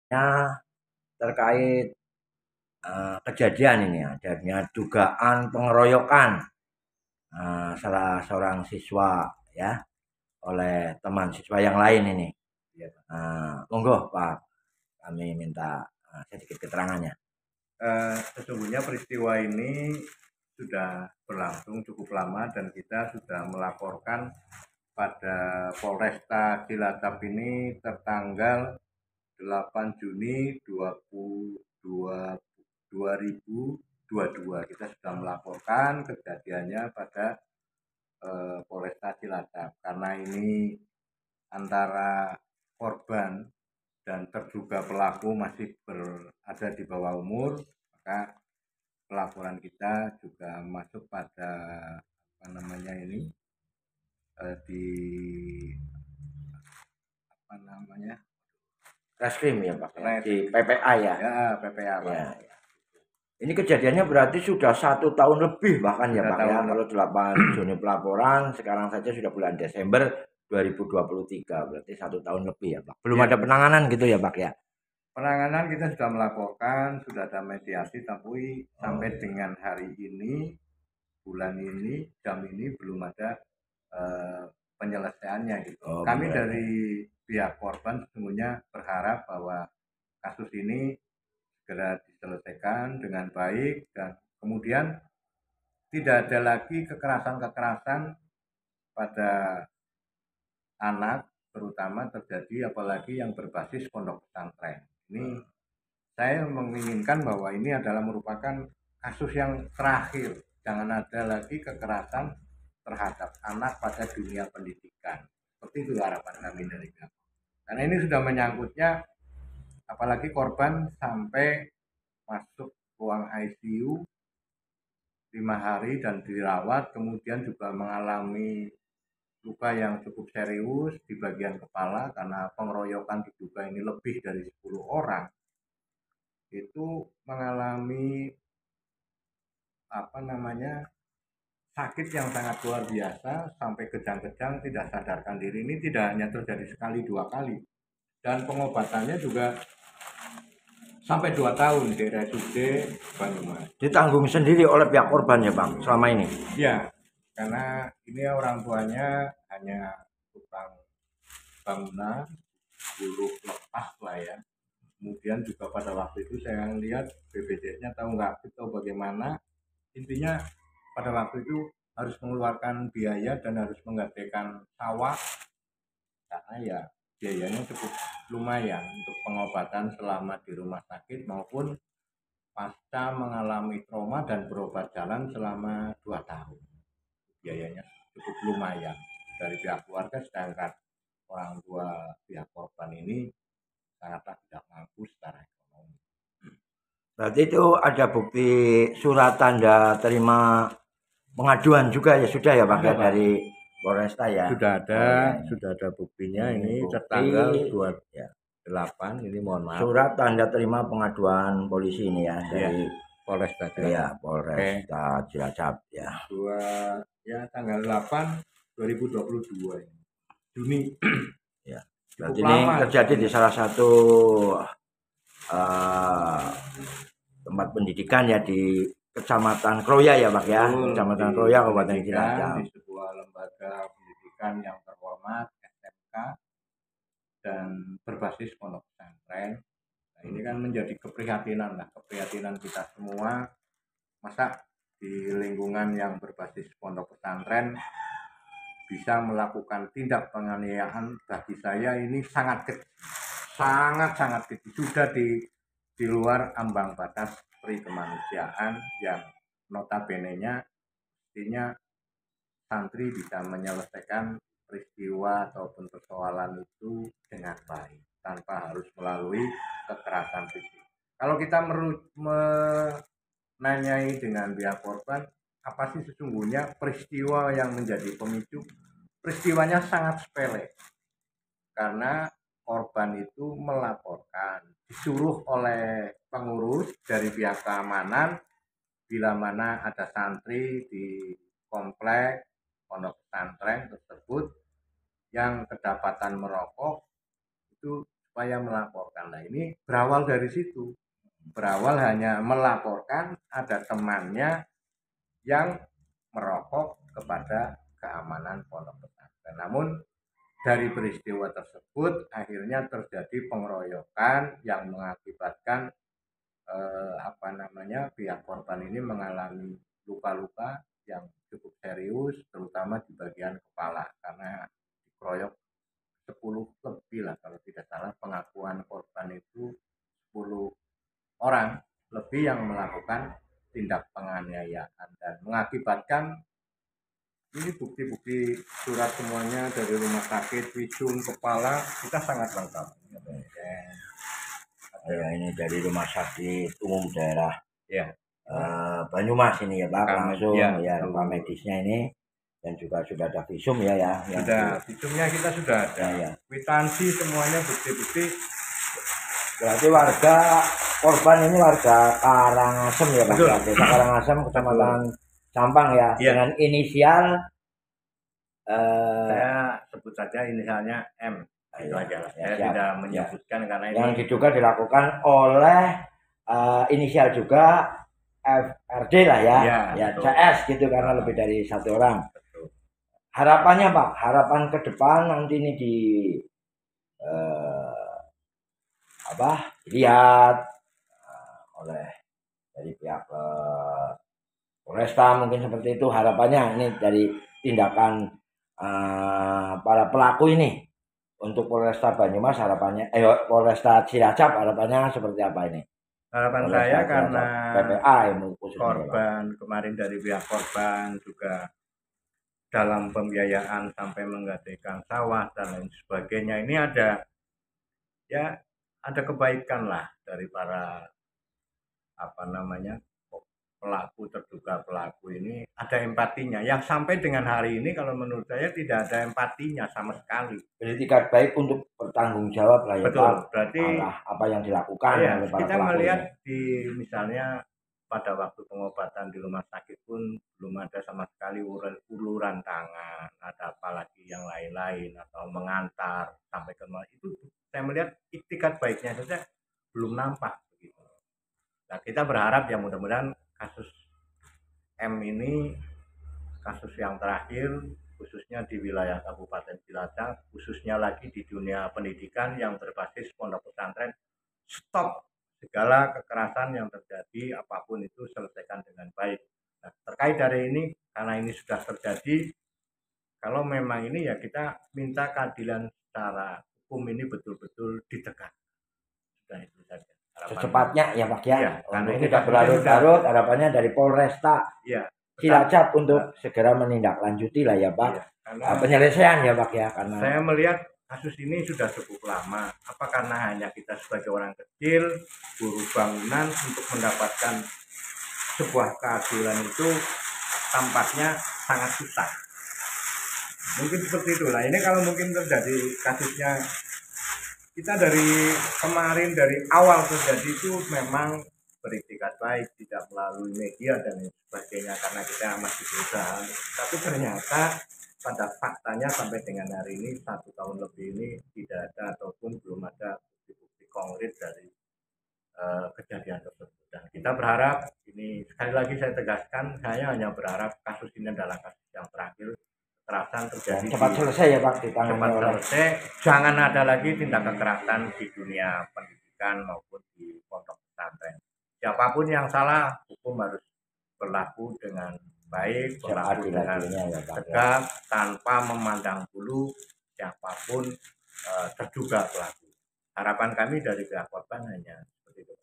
Ya, terkait kejadian ini adanya dugaan pengeroyokan salah seorang siswa ya oleh teman siswa yang lain ini. Monggo Pak, kami minta sedikit keterangannya. Sesungguhnya peristiwa ini sudah berlangsung cukup lama dan kita sudah melaporkan pada Polresta Cilacap ini tertanggal 8 Juni 2022. Kita sudah melaporkan kejadiannya pada Polresta Cilacap karena ini antara korban dan terduga pelaku masih berada di bawah umur, maka pelaporan kita juga masuk pada apa namanya ini di apa namanya Reskrim ya Pak ya, di PPA ya. ya PPA Pak. Ya, ya. Ini kejadiannya berarti sudah 1 tahun lebih bahkan ya Sudah Pak ya. Kalau 8 Juni pelaporan, sekarang saja sudah bulan Desember 2023, berarti 1 tahun lebih ya Pak. Belum Ya, ada penanganan gitu ya Pak ya. penanganan kita sudah melaporkan, sudah ada mediasi, tapi sampai dengan hari ini, bulan ini, jam ini belum ada penyelesaiannya gitu. Kami dari pihak korban sesungguhnya berharap bahwa kasus ini segera diselesaikan dengan baik dan kemudian tidak ada lagi kekerasan-kekerasan pada anak, terutama terjadi apalagi yang berbasis pondok pesantren. Ini saya menginginkan bahwa ini adalah merupakan kasus yang terakhir. Jangan ada lagi kekerasan terhadap anak pada dunia pendidikan. Seperti itu harapan kami dari kami. Karena ini sudah menyangkutnya, apalagi korban sampai masuk ruang ICU 5 hari dan dirawat, kemudian juga mengalami luka yang cukup serius di bagian kepala karena pengeroyokan diduga ini lebih dari 10 orang. Itu mengalami apa namanya sakit yang sangat luar biasa sampai kejang-kejang tidak sadarkan diri. Ini tidak hanya terjadi sekali 2 kali dan pengobatannya juga sampai 2 tahun di RSUD Banyumas. Ditanggung sendiri oleh pihak korban ya Bang selama ini. Ya, karena ini orang tuanya hanya tukang bangunan bulu lepas lah ya. Kemudian juga pada waktu itu saya lihat BPJS-nya tahu nggak aktif atau bagaimana. Intinya pada waktu itu harus mengeluarkan biaya dan harus menggadaikan sawah karena ya biayanya cukup lumayan untuk pengobatan selama di rumah sakit maupun pasca mengalami trauma dan berobat jalan selama 2 tahun. Biayanya cukup lumayan dari pihak keluarga, sedangkan orang tua pihak korban ini sangatlah tidak mampu secara ekonomi. Berarti itu ada bukti surat tanda terima pengaduan juga ya sudah ya Pak ya dari Polresta ya. Sudah ada buktinya ini Bukti, tertanggal ya. 28 ini mohon maaf. Surat tanda terima pengaduan polisi ini ya dari Polresta Polresta Cilacap ya. Tanggal 8 2022 ini. Juni. Ya. Berarti ini terjadi di salah satu tempat pendidikan ya di Kecamatan Kroya ya Pak ya. Kecamatan Kroya Kabupaten Cilacap. Di sebuah lembaga pendidikan yang terhormat SMK dan berbasis pondok pesantren. Nah, ini kan menjadi keprihatinan kita semua. Masa di lingkungan yang berbasis pondok pesantren bisa melakukan tindak penganiayaan, bagi saya ini sangat kecil, sangat kecil, sudah di luar ambang batas pri kemanusiaan yang notabene-nya artinya santri bisa menyelesaikan peristiwa ataupun persoalan itu dengan baik tanpa harus melalui kekerasan fisik. Kalau kita menanyai dengan pihak korban, apa sih sesungguhnya peristiwa yang menjadi pemicu? Peristiwanya sangat sepele karena korban itu melaporkan, disuruh oleh pengurus dari pihak keamanan bila mana ada santri di komplek pondok pesantren tersebut yang kedapatan merokok itu supaya melaporkan. Nah ini berawal dari situ, berawal hanya melaporkan ada temannya yang merokok kepada keamanan pondok pesantren. Namun dari peristiwa tersebut akhirnya terjadi pengeroyokan yang mengakibatkan pihak korban ini mengalami luka-luka yang cukup serius, terutama di bagian kepala karena dikeroyok 10 lebih lah kalau tidak salah. Pengakuan korban itu 10 orang lebih yang melakukan tindak penganiayaan dan mengakibatkan ini bukti-bukti surat semuanya dari rumah sakit, visum, kepala kita sangat lengkap. Ya, ini dari rumah sakit umum daerah Ya, Banyumas ini ya Pak, langsung ya, ya rekam medisnya ini, dan juga sudah ada visum ya yang sudah visumnya kita sudah ada, ya. Kwitansi semuanya, bukti-bukti. Berarti warga korban ini warga Karangasem ya Pak, Betul. Desa Karangasem, Kecamatan Sampang ya, dengan inisial saya sebut saja inisialnya M. Itu aja. Saya tidak menyebutkan karena ini yang diduga dilakukan oleh inisial juga FRD lah ya, CS gitu, karena lebih dari satu orang. Betul. Harapannya Pak, harapan ke depan nanti ini dilihat oleh dari pihak Polresta mungkin seperti itu harapannya, ini dari tindakan para pelaku ini untuk Polresta Banyumas harapannya, Polresta Cilacap harapannya seperti apa ini? Harapan saya karena PPA korban kemarin dari pihak korban juga dalam pembiayaan sampai menggadaikan sawah dan lain sebagainya, ini ada kebaikan lah dari para terduga pelaku ini, ada empatinya yang sampai dengan hari ini kalau menurut saya tidak ada empatinya sama sekali. Jadi tidak baik untuk bertanggung jawab lah ya. Betul, Pak, berarti apa yang dilakukan oleh para kita pelaku melihat ini. Di misalnya pada waktu pengobatan di rumah sakit pun belum ada sama sekali uluran tangan, ada apalagi yang lain-lain atau mengantar sampai ke rumah, itu saya melihat itikat baiknya saja belum nampak begitu. Nah kita berharap ya mudah-mudahan kasus M ini kasus yang terakhir khususnya di wilayah Kabupaten Cilacap, khususnya lagi di dunia pendidikan yang berbasis pondok pesantren, stop segala kekerasan yang terjadi, apapun itu selesaikan dengan baik. Nah, terkait dari ini, karena ini sudah terjadi, kalau memang ini ya kita minta keadilan secara hukum ini betul-betul ditegak. Sudah itu saja. Secepatnya ya Pak ya, karena untuk ini tidak berlarut-larut, harapannya dari Polresta Cilacap untuk segera menindaklanjuti lah ya Pak, penyelesaian ya Pak ya, karena saya melihat kasus ini sudah cukup lama. Apa karena hanya kita sebagai orang kecil, buruh bangunan untuk mendapatkan sebuah keadilan itu tampaknya sangat susah. Mungkin seperti itulah. Ini kalau mungkin terjadi kasusnya, kita dari kemarin dari awal terjadi itu memang beritikat baik, tidak melalui media dan sebagainya karena kita masih berusaha. Tapi ternyata pada faktanya sampai dengan hari ini 1 tahun lebih ini tidak ada ataupun belum ada bukti-bukti konkret dari kejadian tersebut. Dan kita berharap ini, sekali lagi saya tegaskan, saya hanya berharap kasus ini adalah kasus yang terakhir. Kekerasan terjadi cepat selesai ya Pak, ditangani oleh selesai, jangan ada lagi tindak kekerasan di dunia pendidikan maupun di pondok pesantren. Siapapun yang salah, hukum harus berlaku dengan baik, berlaku dengan tegak, tanpa memandang bulu siapapun terduga pelaku. Harapan kami dari pihak korban hanya seperti itu.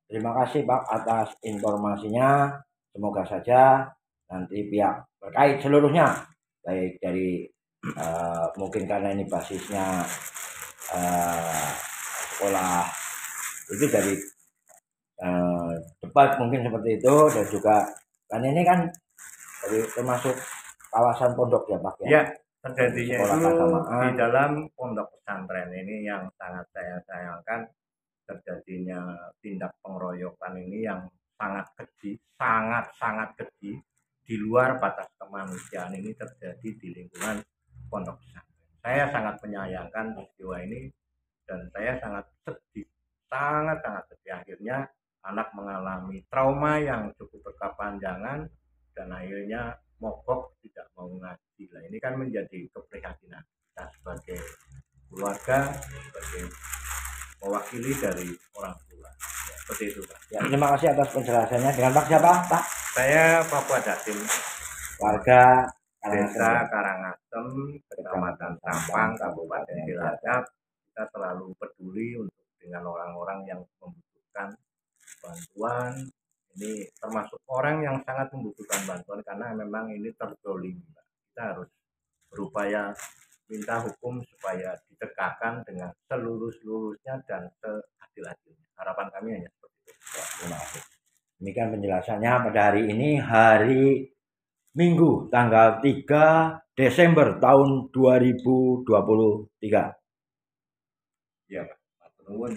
Terima kasih Pak atas informasinya. Semoga saja nanti pihak terkait seluruhnya, baik dari mungkin karena ini basisnya sekolah itu dari debat mungkin seperti itu, dan juga kan ini kan dari termasuk kawasan pondok ya Pak ya. Ya, terjadinya itu di dalam pondok pesantren ini yang sangat saya sayangkan, terjadinya tindak pengeroyokan ini yang sangat keji, sangat keji, di luar batas kemanusiaan ini terjadi di lingkungan pondok pesantren. Saya sangat menyayangkan peristiwa ini dan saya sangat sedih, sangat sedih. Akhirnya anak mengalami trauma yang cukup berkepanjangan dan akhirnya mogok, tidak mau ngaji. Nah, ini kan menjadi keprihatinan kita sebagai keluarga, sebagai mewakili dari orang tua. Ya, seperti itu, Pak. Ya, terima kasih atas penjelasannya. Dengan Pak siapa, Pak? Saya Papua Dasim, Warga Desa Karangasem, Kecamatan Sampang, Kabupaten Cilacap. Kita selalu peduli untuk dengan orang-orang yang membutuhkan bantuan. Ini termasuk orang yang sangat membutuhkan bantuan karena memang ini terzolimi. Kita harus berupaya minta hukum supaya ditegakkan dengan seluruh-seluruhnya dan seadil-adilnya. Harapan kami hanya seperti itu. Ya, terima kasih. Demikian penjelasannya pada hari ini, hari Minggu tanggal 3 Desember tahun 2023. Ya, Pak. Nuwun.